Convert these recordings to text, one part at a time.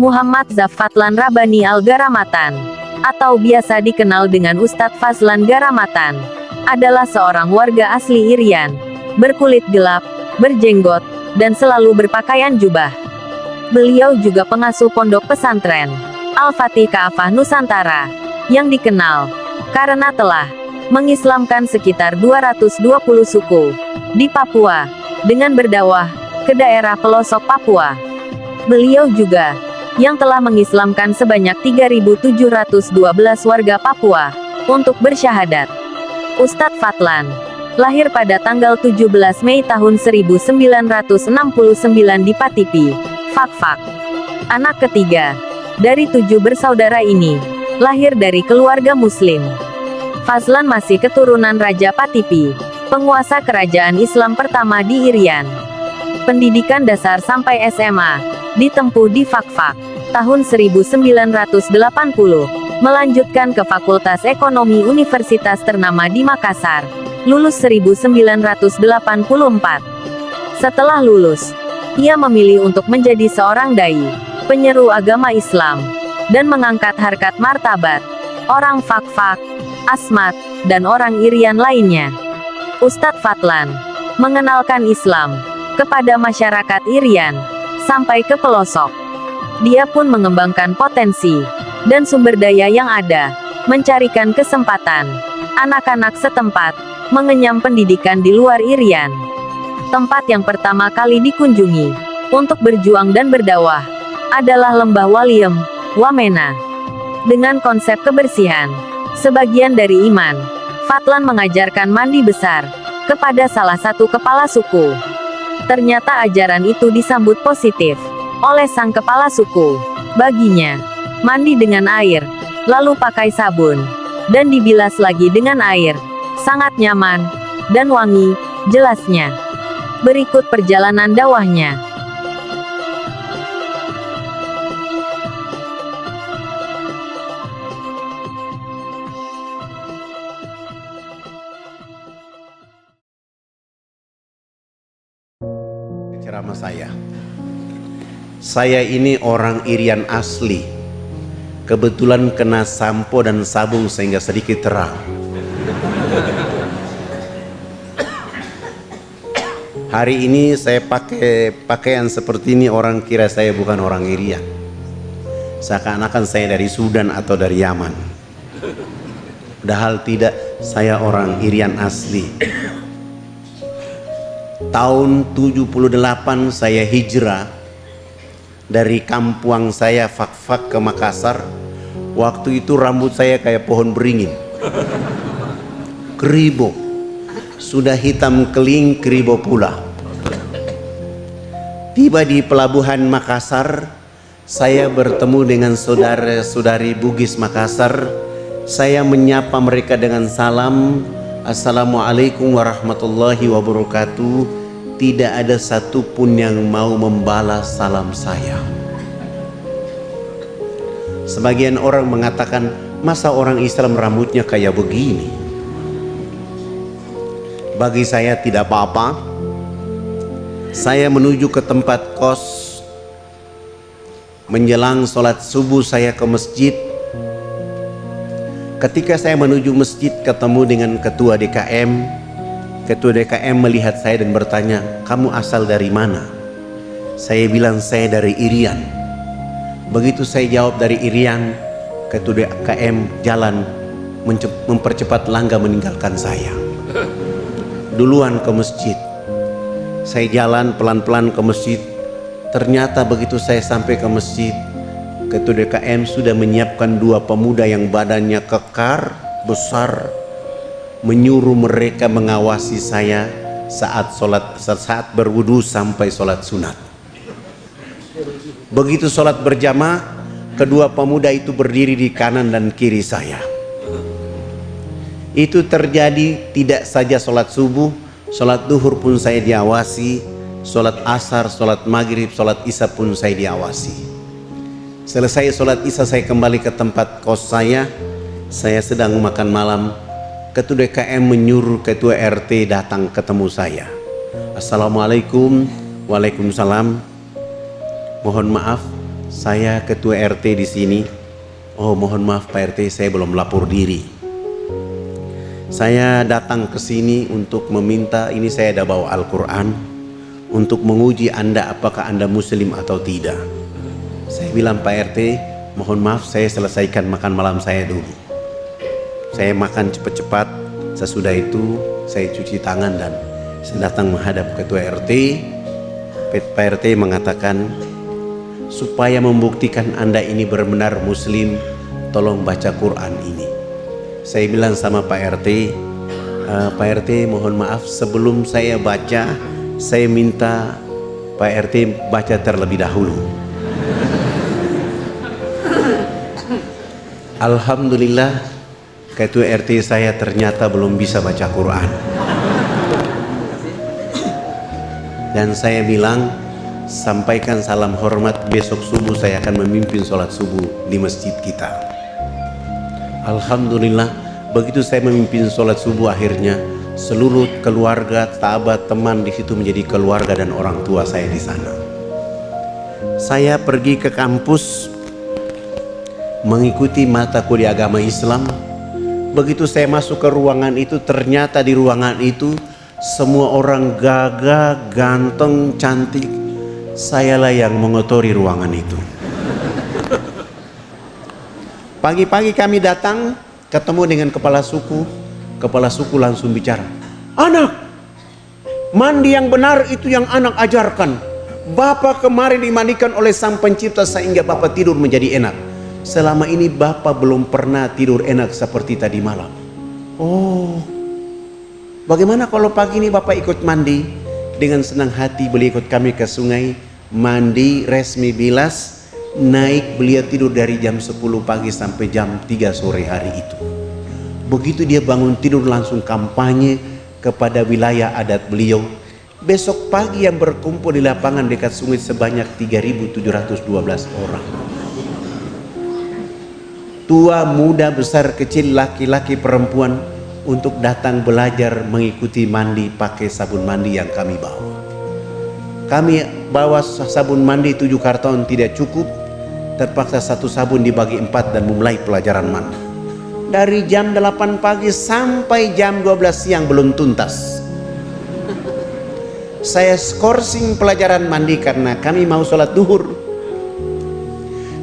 Muhammad Zafatlan Rabani Al-Garamatan, atau biasa dikenal dengan Ustadz Fazlan Garamatan, adalah seorang warga asli Irian, berkulit gelap, berjenggot, dan selalu berpakaian jubah. Beliau juga pengasuh pondok pesantren Al-Fatih Ka'afah Nusantara, yang dikenal karena telah mengislamkan sekitar 220 suku di Papua, dengan berdakwah ke daerah pelosok Papua. Beliau juga yang telah mengislamkan sebanyak 3.712 warga Papua untuk bersyahadat. Ustadz Fatlan lahir pada tanggal 17 Mei tahun 1969 di Patipi, Fakfak. Anak ketiga dari 7 bersaudara ini lahir dari keluarga Muslim. Fazlan masih keturunan Raja Patipi, penguasa kerajaan Islam pertama di Irian. Pendidikan dasar sampai SMA ditempuh di Fakfak tahun 1980, melanjutkan ke Fakultas Ekonomi Universitas ternama di Makassar, lulus 1984. Setelah lulus, ia memilih untuk menjadi seorang dai, penyeru agama Islam, dan mengangkat harkat martabat orang Fakfak, Asmat, dan orang Irian lainnya. Ustadz Fatlan mengenalkan Islam kepada masyarakat Irian sampai ke pelosok. Dia pun mengembangkan potensi dan sumber daya yang ada, mencarikan kesempatan anak-anak setempat mengenyam pendidikan di luar Irian. Tempat yang pertama kali dikunjungi untuk berjuang dan berdakwah adalah Lembah Waliem, Wamena. Dengan konsep kebersihan sebagian dari iman, Fatlan mengajarkan mandi besar kepada salah satu kepala suku. Ternyata ajaran itu disambut positif oleh sang kepala suku. Baginya, mandi dengan air, lalu pakai sabun, dan dibilas lagi dengan air, sangat nyaman dan wangi, jelasnya. Berikut perjalanan dakwahnya. Ceramah saya ini orang Irian asli, kebetulan kena sampo dan sabun sehingga sedikit terang. Hari ini saya pakai pakaian seperti ini, orang kira saya bukan orang Irian, seakan-akan saya dari Sudan atau dari Yaman. Padahal tidak, saya orang Irian asli. Tahun 78 saya hijrah dari kampung saya Fakfak ke Makassar. Waktu itu rambut saya kayak pohon beringin, keribo, sudah hitam keling, keribo pula. Tiba di pelabuhan Makassar, saya bertemu dengan saudara-saudari Bugis Makassar. Saya menyapa mereka dengan salam, Assalamualaikum warahmatullahi wabarakatuh. Tidak ada satupun yang mau membalas salam saya. Sebagian orang mengatakan, masa orang Islam rambutnya kayak begini? Bagi saya tidak apa-apa. Saya menuju ke tempat kos. Menjelang sholat subuh saya ke masjid. Ketika saya menuju masjid ketemu dengan ketua DKM. Ketua DKM melihat saya dan bertanya, kamu asal dari mana? Saya bilang saya dari Irian. Begitu saya jawab dari Irian, Ketua DKM jalan mempercepat langkah meninggalkan saya. Duluan ke masjid. Saya jalan pelan-pelan ke masjid. Ternyata begitu saya sampai ke masjid, Ketua DKM sudah menyiapkan 2 pemuda yang badannya kekar, besar, menyuruh mereka mengawasi saya saat berwudu sampai sholat sunat. Begitu sholat berjamaah, kedua pemuda itu berdiri di kanan dan kiri saya. Itu terjadi tidak saja sholat subuh, sholat duhur pun saya diawasi, sholat asar, sholat maghrib, sholat isya pun saya diawasi. Selesai sholat isya saya kembali ke tempat kos saya sedang makan malam. Ketua DKM menyuruh ketua RT datang ketemu saya. Assalamualaikum. Waalaikumsalam. Mohon maaf, Saya ketua RT di sini. Oh, mohon maaf Pak RT, saya belum lapor diri. Saya datang ke sini untuk meminta, ini saya ada bawa Al-Quran, untuk menguji Anda apakah Anda muslim atau tidak. Saya bilang Pak RT, mohon maaf saya selesaikan makan malam saya dulu. Saya makan cepat-cepat, sesudah itu saya cuci tangan dan saya datang menghadap ketua RT. Pak RT mengatakan, supaya membuktikan Anda ini benar-benar muslim, tolong baca Quran ini. Saya bilang sama Pak RT, Pak RT mohon maaf sebelum saya baca, saya minta Pak RT baca terlebih dahulu. Alhamdulillah ketua RT saya ternyata belum bisa baca Quran. Dan saya bilang, sampaikan salam hormat, besok subuh saya akan memimpin sholat subuh di masjid kita. Alhamdulillah, begitu saya memimpin sholat subuh, akhirnya seluruh keluarga, sahabat, teman di situ menjadi keluarga dan orang tua saya di sana. Saya pergi ke kampus mengikuti mata kuliah agama Islam. Begitu saya masuk ke ruangan itu, ternyata di ruangan itu semua orang gagah, ganteng, cantik. Sayalah yang mengotori ruangan itu. Pagi-pagi kami datang, ketemu dengan kepala suku. Kepala suku langsung bicara, anak, mandi yang benar itu yang anak ajarkan. Bapak kemarin dimandikan oleh Sang Pencipta sehingga Bapak tidur menjadi enak. Selama ini Bapak belum pernah tidur enak seperti tadi malam. Oh, bagaimana kalau pagi ini Bapak ikut mandi? Dengan senang hati beliau ikut kami ke sungai, mandi, resmi bilas, naik, beliau tidur dari jam 10 pagi sampai jam 3 sore hari itu. Begitu dia bangun tidur langsung kampanye kepada wilayah adat beliau. Besok pagi yang berkumpul di lapangan dekat sungai sebanyak 3.712 orang. Tua, muda, besar, kecil, laki-laki, perempuan, untuk datang belajar mengikuti mandi pakai sabun mandi yang kami bawa. Kami bawa sabun mandi 7 karton tidak cukup, terpaksa satu sabun dibagi 4 dan memulai pelajaran mandi. Dari jam 8 pagi sampai jam 12 siang belum tuntas. Saya skorsing pelajaran mandi karena kami mau sholat duhur.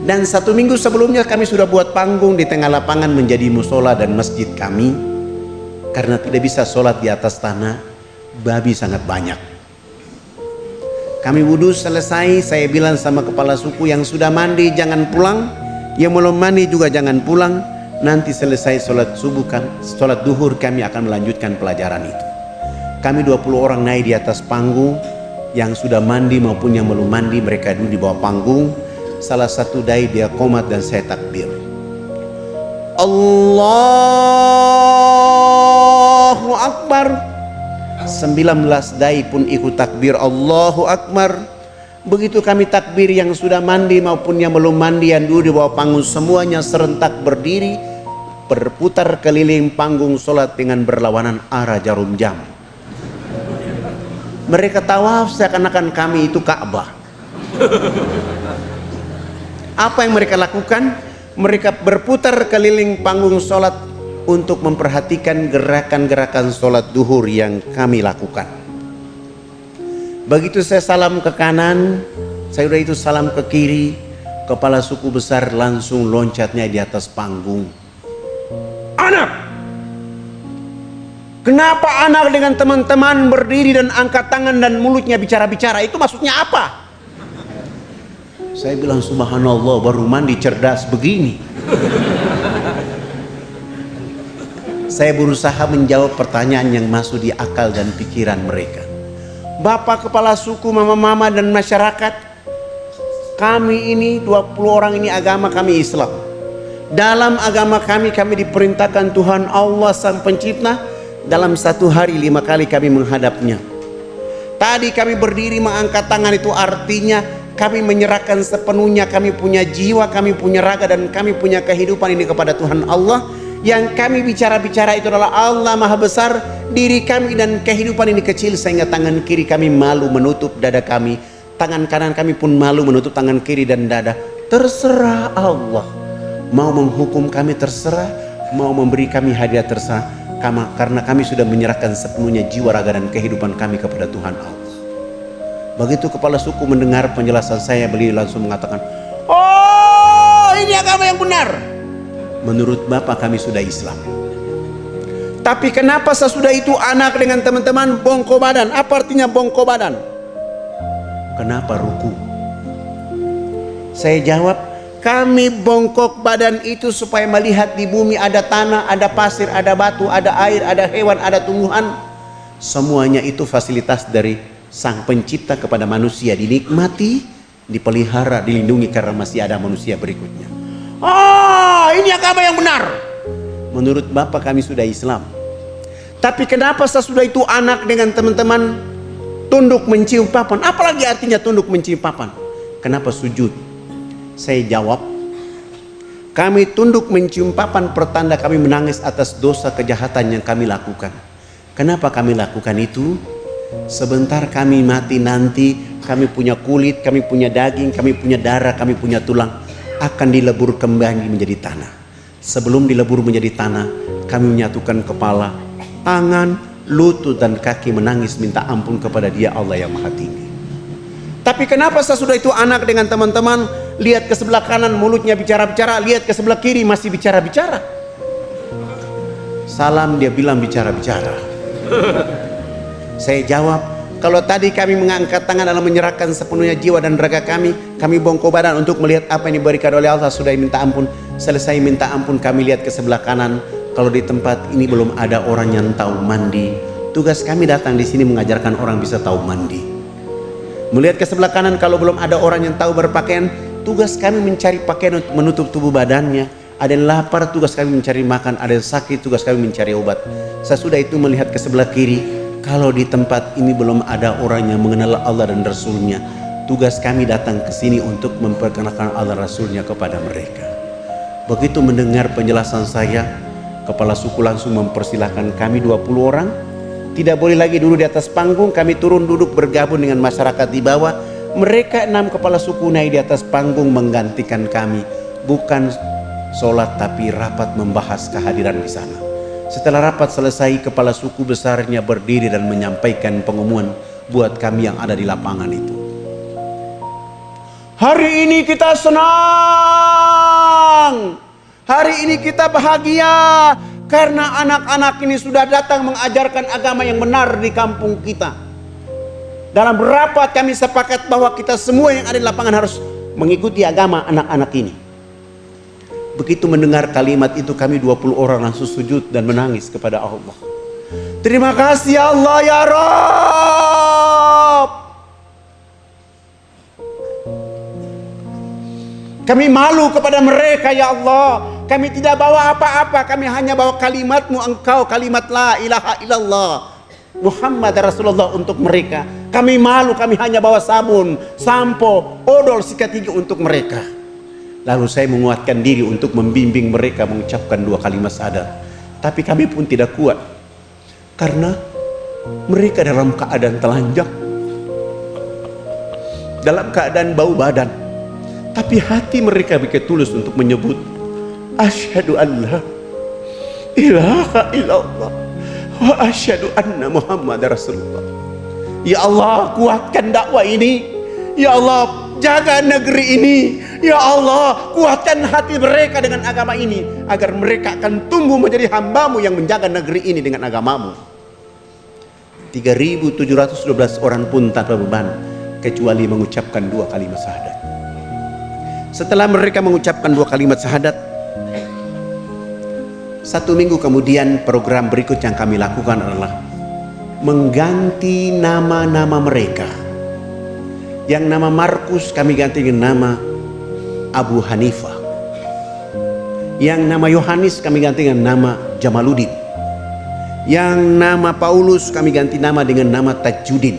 Dan 1 minggu sebelumnya kami sudah buat panggung di tengah lapangan menjadi musola dan masjid kami. Karena tidak bisa sholat di atas tanah, babi sangat banyak. Kami wudhu selesai, saya bilang sama kepala suku, yang sudah mandi jangan pulang, yang belum mandi juga jangan pulang. Nanti selesai sholat subuh, sholat duhur, kami akan melanjutkan pelajaran itu. Kami 20 orang naik di atas panggung, yang sudah mandi maupun yang belum mandi, mereka dulu di bawah panggung. Salah satu dai dia qomat dan saya takbir. Allahu Akbar. 19 dai pun ikut takbir Allahu Akbar. Begitu kami takbir, yang sudah mandi maupun yang belum mandi, yang dulu di bawah panggung, semuanya serentak berdiri, berputar keliling panggung sholat dengan berlawanan arah jarum jam. Mereka tawaf seakan-akan kami itu Ka'bah. Apa yang mereka lakukan? Mereka berputar keliling panggung sholat untuk memperhatikan gerakan-gerakan sholat duhur yang kami lakukan. Begitu saya salam ke kanan, saya udah itu salam ke kiri, kepala suku besar langsung loncatnya di atas panggung. Anak! Kenapa anak dengan teman-teman berdiri dan angkat tangan dan mulutnya bicara-bicara? Itu maksudnya apa? Saya bilang subhanallah, baru mandi cerdas begini. Saya berusaha menjawab pertanyaan yang masuk di akal dan pikiran mereka. Bapak kepala suku, mama-mama dan masyarakat, kami ini 20 orang ini agama kami Islam. Dalam agama kami diperintahkan Tuhan Allah Sang Pencipta dalam 1 hari 5 kali kami menghadapnya. Tadi kami berdiri mengangkat tangan, itu artinya kami menyerahkan sepenuhnya, kami punya jiwa, kami punya raga, dan kami punya kehidupan ini kepada Tuhan Allah. Yang kami bicara-bicara itu adalah Allah Maha Besar. Diri kami dan kehidupan ini kecil sehingga tangan kiri kami malu menutup dada kami, tangan kanan kami pun malu menutup tangan kiri dan dada. Terserah Allah. Mau menghukum kami terserah, mau memberi kami hadiah terserah. Karena kami sudah menyerahkan sepenuhnya jiwa, raga dan kehidupan kami kepada Tuhan Allah. Begitu kepala suku mendengar penjelasan saya, beliau langsung mengatakan, oh, ini agama yang benar. Menurut Bapak kami sudah Islam. Tapi kenapa sesudah itu anak dengan teman-teman bongko badan? Apa artinya bongko badan? Kenapa ruku? Saya jawab, kami bongkok badan itu supaya melihat di bumi ada tanah, ada pasir, ada batu, ada air, ada hewan, ada tumbuhan. Semuanya itu fasilitas dari Sang Pencipta kepada manusia, dinikmati, dipelihara, dilindungi karena masih ada manusia berikutnya. Ini agama yang benar. Menurut Bapak kami sudah Islam. Tapi kenapa sesudah itu anak dengan teman-teman tunduk mencium papan? Apalagi artinya tunduk mencium papan? Kenapa sujud? Saya jawab, kami tunduk mencium papan pertanda kami menangis atas dosa kejahatan yang kami lakukan. Kenapa kami lakukan itu? Sebentar kami mati nanti, kami punya kulit, kami punya daging, kami punya darah, kami punya tulang, akan dilebur kembali menjadi tanah. Sebelum dilebur menjadi tanah, kami menyatukan kepala, tangan, lutut dan kaki menangis minta ampun kepada Dia Allah yang Maha Tinggi. Tapi kenapa sesudah itu anak dengan teman-teman lihat ke sebelah kanan mulutnya bicara-bicara, lihat ke sebelah kiri masih bicara-bicara. Salam dia bilang bicara-bicara. Saya jawab, kalau tadi kami mengangkat tangan dalam menyerahkan sepenuhnya jiwa dan raga kami bongkok badan untuk melihat apa yang diberikan oleh Allah, sudah minta ampun. Selesai minta ampun kami lihat ke sebelah kanan, kalau di tempat ini belum ada orang yang tahu mandi. Tugas kami datang di sini mengajarkan orang bisa tahu mandi. Melihat ke sebelah kanan, kalau belum ada orang yang tahu berpakaian, tugas kami mencari pakaian untuk menutup tubuh badannya. Ada yang lapar, tugas kami mencari makan. Ada yang sakit, tugas kami mencari obat. Sesudah itu melihat ke sebelah kiri, kalau di tempat ini belum ada orang yang mengenal Allah dan Rasulnya, tugas kami datang ke sini untuk memperkenalkan Allah Rasulnya kepada mereka. Begitu mendengar penjelasan saya, kepala suku langsung mempersilahkan kami 20 orang. Tidak boleh lagi duduk di atas panggung, kami turun duduk bergabung dengan masyarakat di bawah. Mereka 6 kepala suku naik di atas panggung menggantikan kami. Bukan sholat tapi rapat membahas kehadiran di sana. Setelah rapat selesai, kepala suku besarnya berdiri dan menyampaikan pengumuman buat kami yang ada di lapangan itu. Hari ini kita senang. Hari ini kita bahagia. Karena anak-anak ini sudah datang mengajarkan agama yang benar di kampung kita. Dalam rapat kami sepakat bahwa kita semua yang ada di lapangan harus mengikuti agama anak-anak ini. Begitu mendengar kalimat itu, kami 20 orang langsung sujud dan menangis kepada Allah. Terima kasih ya Allah ya Rabb. Kami malu kepada mereka ya Allah. Kami tidak bawa apa-apa, kami hanya bawa kalimat-Mu Engkau, kalimat la ilaha illallah Muhammad Rasulullah untuk mereka. Kami malu, kami hanya bawa sabun, sampo, odol, sikat gigi untuk mereka. Lalu saya menguatkan diri untuk membimbing mereka mengucapkan 2 kalimat syahadat. Tapi kami pun tidak kuat, karena mereka dalam keadaan telanjang, dalam keadaan bau badan. Tapi hati mereka begitu tulus untuk menyebut asyhadu an la ilaha illallah wa asyhadu anna Muhammad Rasulullah. Ya Allah, kuatkan dakwah ini. Ya Allah, jaga negeri ini. Ya Allah, kuatkan hati mereka dengan agama ini, agar mereka akan tumbuh menjadi hamba-Mu yang menjaga negeri ini dengan agama-Mu. 3.712 orang pun tanpa beban, kecuali mengucapkan 2 kalimat syahadat. Setelah mereka mengucapkan 2 kalimat syahadat, 1 minggu kemudian program berikut yang kami lakukan adalah mengganti nama-nama mereka. Yang nama Markus kami ganti dengan nama Abu Hanifah. Yang nama Yohanes kami ganti dengan nama Jamaluddin. Yang nama Paulus kami ganti nama dengan nama Tajuddin.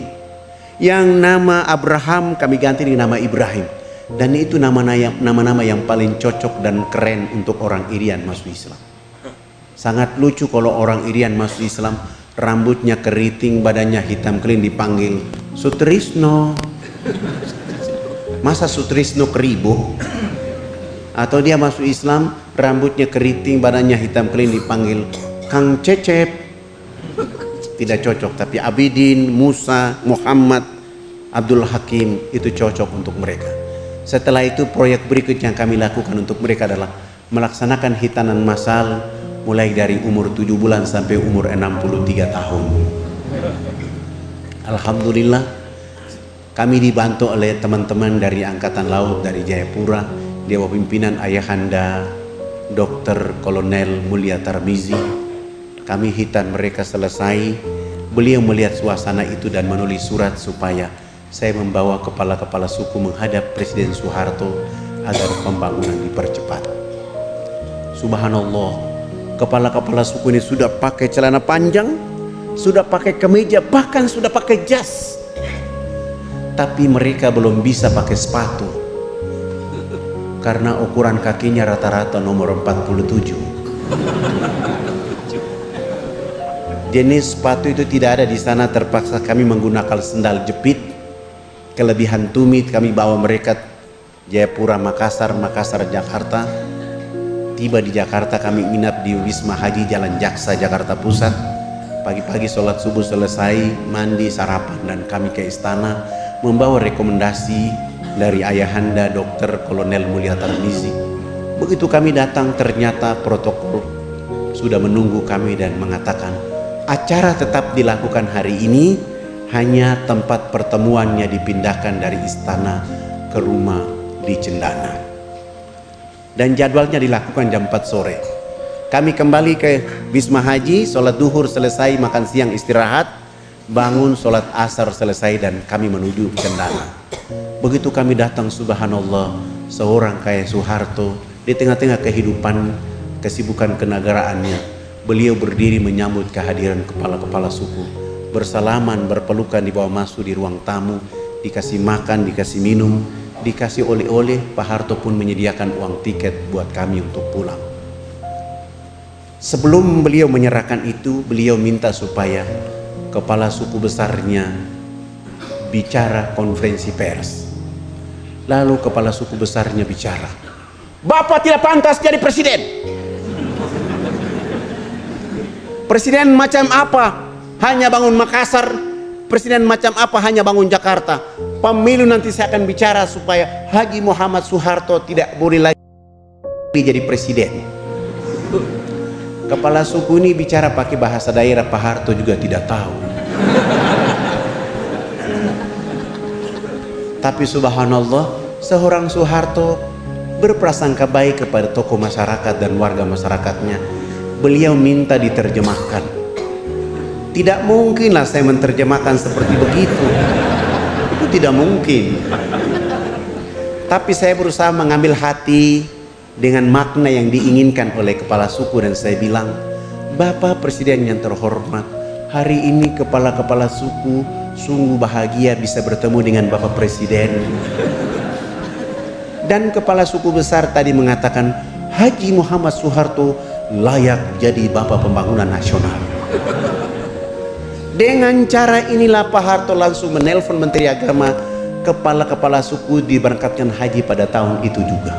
Yang nama Abraham kami ganti dengan nama Ibrahim. Dan itu nama-nama yang paling cocok dan keren untuk orang Irian masuk Islam. Sangat lucu kalau orang Irian masuk Islam, rambutnya keriting, badannya hitam kelin, dipanggil Sutrisno. Masa Sutrisno Keribo? Atau dia masuk Islam, rambutnya keriting, badannya hitam clean, dipanggil Kang Cecep. Tidak cocok, tapi Abidin, Musa, Muhammad, Abdul Hakim itu cocok untuk mereka. Setelah itu proyek berikut yang kami lakukan untuk mereka adalah melaksanakan hitanan massal mulai dari umur 7 bulan sampai umur 63 tahun. Alhamdulillah kami dibantu oleh teman-teman dari Angkatan Laut dari Jayapura di bawah pimpinan Ayahanda Dr. Kolonel Mulia Tarmizi. Kami hitan mereka selesai. Beliau melihat suasana itu dan menulis surat supaya saya membawa kepala-kepala suku menghadap Presiden Soeharto agar pembangunan dipercepat. Subhanallah, kepala-kepala suku ini sudah pakai celana panjang, sudah pakai kemeja, bahkan sudah pakai jas. Tapi mereka belum bisa pakai sepatu karena ukuran kakinya rata-rata nomor 47. Jenis sepatu itu tidak ada di sana, terpaksa kami menggunakan sendal jepit. Kelebihan tumit kami bawa mereka Jayapura, Makassar, Makassar, Jakarta. Tiba di Jakarta kami nginap di Wisma Haji Jalan Jaksa, Jakarta Pusat. Pagi-pagi sholat subuh selesai, mandi, sarapan, dan kami ke istana membawa rekomendasi dari Ayahanda Dr. Kolonel Mulia Tarmizi. Begitu kami datang, ternyata protokol sudah menunggu kami dan mengatakan acara tetap dilakukan hari ini, hanya tempat pertemuannya dipindahkan dari istana ke rumah di Cendana. Dan jadwalnya dilakukan jam 4 sore. Kami kembali ke Wisma Haji, sholat duhur selesai, makan siang istirahat, bangun sholat asar selesai, dan kami menuju Cendana. Begitu kami datang, subhanallah, seorang kayak Soeharto di tengah-tengah kehidupan kesibukan kenegaraannya, beliau berdiri menyambut kehadiran kepala-kepala suku, bersalaman, berpelukan, dibawa masuk di ruang tamu, dikasih makan, dikasih minum, dikasih oleh-oleh. Pak Harto pun menyediakan uang tiket buat kami untuk pulang. Sebelum beliau menyerahkan itu, beliau minta supaya kepala suku besarnya bicara konferensi pers. Lalu kepala suku besarnya bicara, "Bapak tidak pantas jadi presiden. Presiden macam apa hanya bangun Makassar, presiden macam apa hanya bangun Jakarta. Pemilu nanti saya akan bicara supaya Haji Muhammad Soeharto tidak boleh lagi jadi presiden." Kepala suku ini bicara pakai bahasa daerah, Pak Harto juga tidak tahu. Tapi subhanallah, seorang Soeharto berprasangka baik kepada tokoh masyarakat dan warga masyarakatnya. Beliau minta diterjemahkan. Tidak mungkinlah saya menerjemahkan seperti begitu. Itu tidak mungkin. Tapi saya berusaha mengambil hati dengan makna yang diinginkan oleh kepala suku, dan saya bilang, "Bapak Presiden yang terhormat, hari ini kepala-kepala suku sungguh bahagia bisa bertemu dengan Bapak Presiden." Dan kepala suku besar tadi mengatakan, Haji Muhammad Soeharto layak jadi Bapak Pembangunan Nasional. Dengan cara inilah Pak Harto langsung menelpon Menteri Agama, kepala-kepala suku diberangkatkan haji pada tahun itu juga.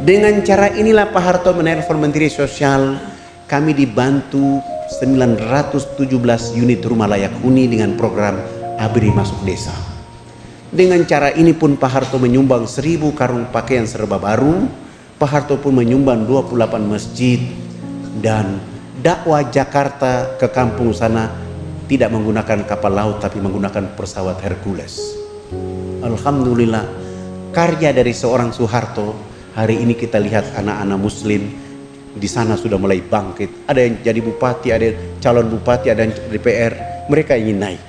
Dengan cara inilah Pak Harto menelpon Menteri Sosial, kami dibantu 917 unit rumah layak huni dengan program ABRI Masuk Desa. Dengan cara ini pun Pak Harto menyumbang 1000 karung pakaian serba baru. Pak Harto pun menyumbang 28 masjid, dan dakwah Jakarta ke kampung sana tidak menggunakan kapal laut tapi menggunakan pesawat Hercules. Alhamdulillah, karya dari seorang Soeharto. Hari ini kita lihat anak-anak muslim di sana sudah mulai bangkit. Ada yang jadi bupati, ada yang calon bupati, ada yang DPR. Mereka ingin naik.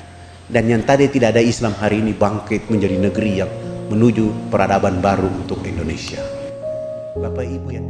Dan yang tadi tidak ada Islam hari ini bangkit menjadi negeri yang menuju peradaban baru untuk Indonesia. Bapak Ibu yang